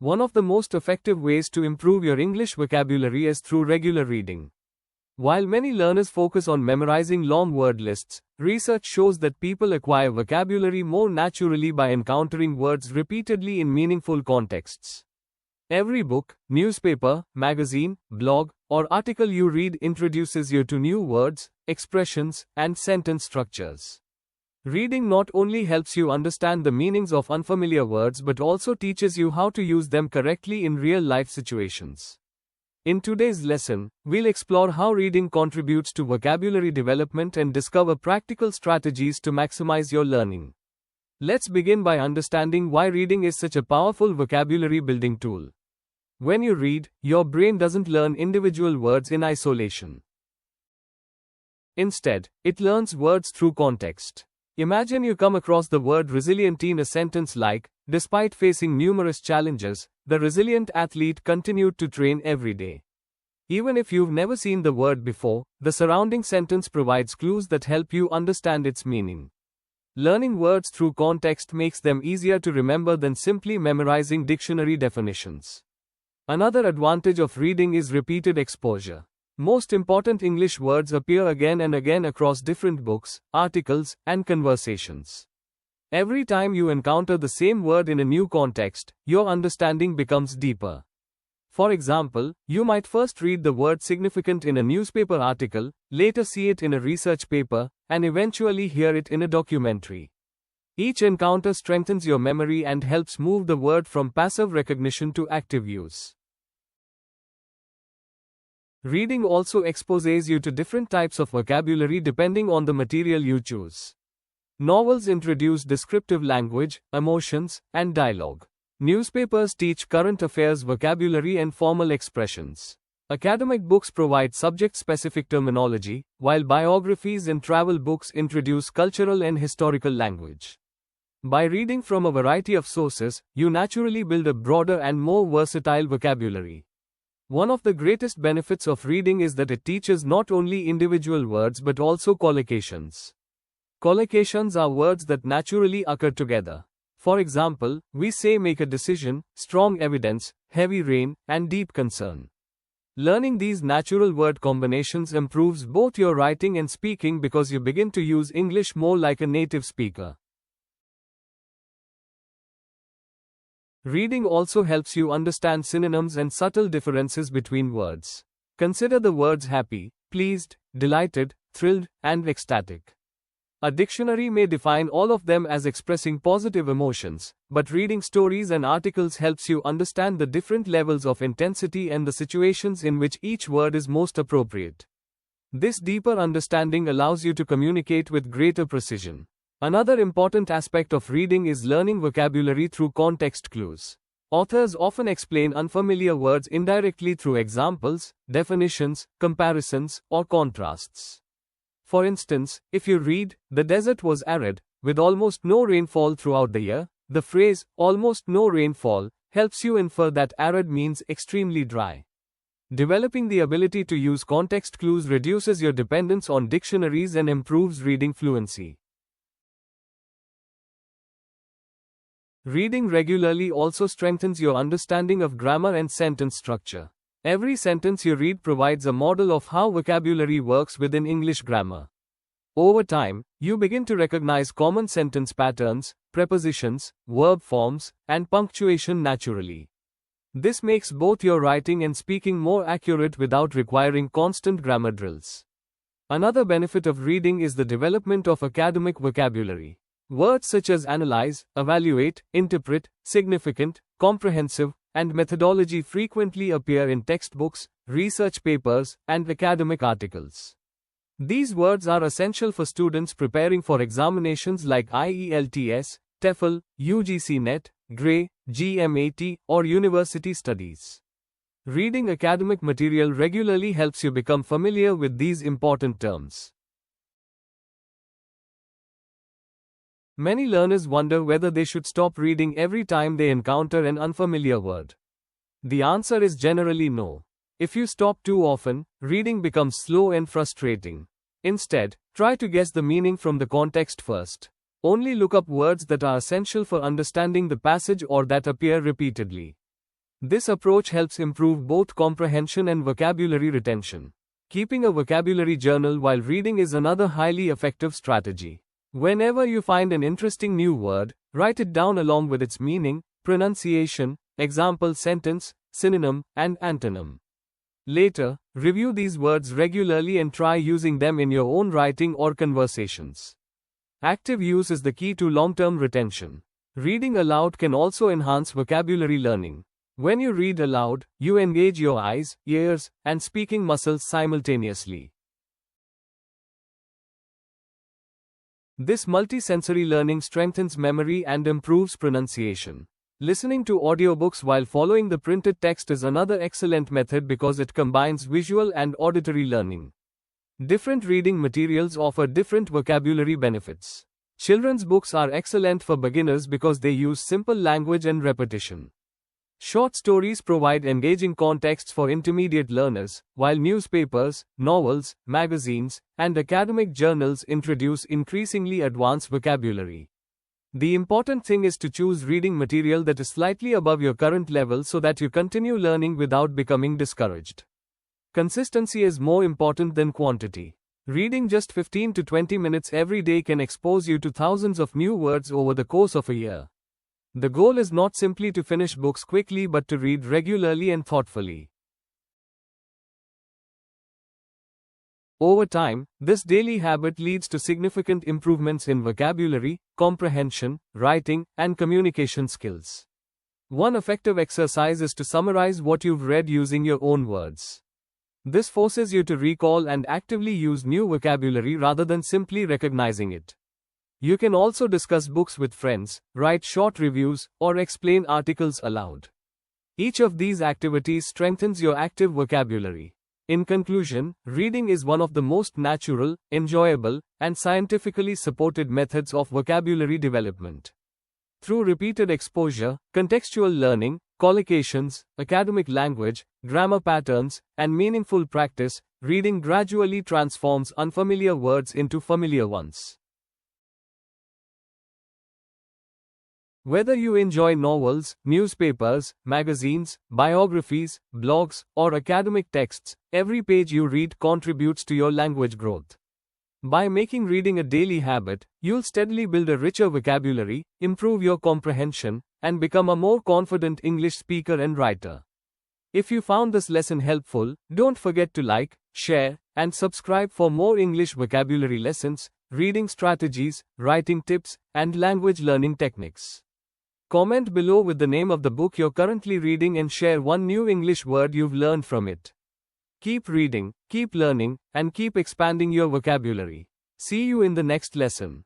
One of the most effective ways to improve your English vocabulary is through regular reading. While many learners focus on memorizing long word lists, research shows that people acquire vocabulary more naturally by encountering words repeatedly in meaningful contexts. Every book, newspaper, magazine, blog, or article you read introduces you to new words, expressions, and sentence structures. Reading not only helps you understand the meanings of unfamiliar words but also teaches you how to use them correctly in real-life situations. In today's lesson, we'll explore how reading contributes to vocabulary development and discover practical strategies to maximize your learning. Let's begin by understanding why reading is such a powerful vocabulary building tool. When you read, your brain doesn't learn individual words in isolation. Instead, it learns words through context. Imagine you come across the word resilient in a sentence like, "Despite facing numerous challenges, the resilient athlete continued to train every day." Even if you've never seen the word before, the surrounding sentence provides clues that help you understand its meaning. Learning words through context makes them easier to remember than simply memorizing dictionary definitions. Another advantage of reading is repeated exposure. Most important English words appear again and again across different books, articles, and conversations. Every time you encounter the same word in a new context, your understanding becomes deeper. For example, you might first read the word significant in a newspaper article, later see it in a research paper, and eventually hear it in a documentary. Each encounter strengthens your memory and helps move the word from passive recognition to active use. Reading also exposes you to different types of vocabulary depending on the material you choose. Novels introduce descriptive language, emotions, and dialogue. Newspapers teach current affairs vocabulary and formal expressions. Academic books provide subject-specific terminology, while biographies and travel books introduce cultural and historical language. By reading from a variety of sources, you naturally build a broader and more versatile vocabulary. One of the greatest benefits of reading is that it teaches not only individual words but also collocations. Collocations are words that naturally occur together. For example, we say make a decision, strong evidence, heavy rain, and deep concern. Learning these natural word combinations improves both your writing and speaking because you begin to use English more like a native speaker. Reading also helps you understand synonyms and subtle differences between words. Consider the words happy, pleased, delighted, thrilled, and ecstatic. A dictionary may define all of them as expressing positive emotions, but reading stories and articles helps you understand the different levels of intensity and the situations in which each word is most appropriate. This deeper understanding allows you to communicate with greater precision. Another important aspect of reading is learning vocabulary through context clues. Authors often explain unfamiliar words indirectly through examples, definitions, comparisons, or contrasts. For instance, if you read, "The desert was arid, with almost no rainfall throughout the year," the phrase, "almost no rainfall," helps you infer that arid means extremely dry. Developing the ability to use context clues reduces your dependence on dictionaries and improves reading fluency. Reading regularly also strengthens your understanding of grammar and sentence structure. Every sentence you read provides a model of how vocabulary works within English grammar. Over time, you begin to recognize common sentence patterns, prepositions, verb forms, and punctuation naturally. This makes both your writing and speaking more accurate without requiring constant grammar drills. Another benefit of reading is the development of academic vocabulary. Words such as analyze, evaluate, interpret, significant, comprehensive, and methodology frequently appear in textbooks, research papers, and academic articles. These words are essential for students preparing for examinations like IELTS, TOEFL, UGC NET, GRE, GMAT, or university studies. Reading academic material regularly helps you become familiar with these important terms. Many learners wonder whether they should stop reading every time they encounter an unfamiliar word. The answer is generally no. If you stop too often, reading becomes slow and frustrating. Instead, try to guess the meaning from the context first. Only look up words that are essential for understanding the passage or that appear repeatedly. This approach helps improve both comprehension and vocabulary retention. Keeping a vocabulary journal while reading is another highly effective strategy. Whenever you find an interesting new word, write it down along with its meaning, pronunciation, example sentence, synonym, and antonym. Later, review these words regularly and try using them in your own writing or conversations. Active use is the key to long-term retention. Reading aloud can also enhance vocabulary learning. When you read aloud, you engage your eyes, ears, and speaking muscles simultaneously. This multisensory learning strengthens memory and improves pronunciation. Listening to audiobooks while following the printed text is another excellent method because it combines visual and auditory learning. Different reading materials offer different vocabulary benefits. Children's books are excellent for beginners because they use simple language and repetition. Short stories provide engaging contexts for intermediate learners, while newspapers, novels, magazines, and academic journals introduce increasingly advanced vocabulary. The important thing is to choose reading material that is slightly above your current level so that you continue learning without becoming discouraged. Consistency is more important than quantity. Reading just 15 to 20 minutes every day can expose you to thousands of new words over the course of a year. The goal is not simply to finish books quickly but to read regularly and thoughtfully. Over time, this daily habit leads to significant improvements in vocabulary, comprehension, writing, and communication skills. One effective exercise is to summarize what you've read using your own words. This forces you to recall and actively use new vocabulary rather than simply recognizing it. You can also discuss books with friends, write short reviews, or explain articles aloud. Each of these activities strengthens your active vocabulary. In conclusion, reading is one of the most natural, enjoyable, and scientifically supported methods of vocabulary development. Through repeated exposure, contextual learning, collocations, academic language, grammar patterns, and meaningful practice, reading gradually transforms unfamiliar words into familiar ones. Whether you enjoy novels, newspapers, magazines, biographies, blogs, or academic texts, every page you read contributes to your language growth. By making reading a daily habit, you'll steadily build a richer vocabulary, improve your comprehension, and become a more confident English speaker and writer. If you found this lesson helpful, don't forget to like, share, and subscribe for more English vocabulary lessons, reading strategies, writing tips, and language learning techniques. Comment below with the name of the book you're currently reading and share one new English word you've learned from it. Keep reading, keep learning, and keep expanding your vocabulary. See you in the next lesson.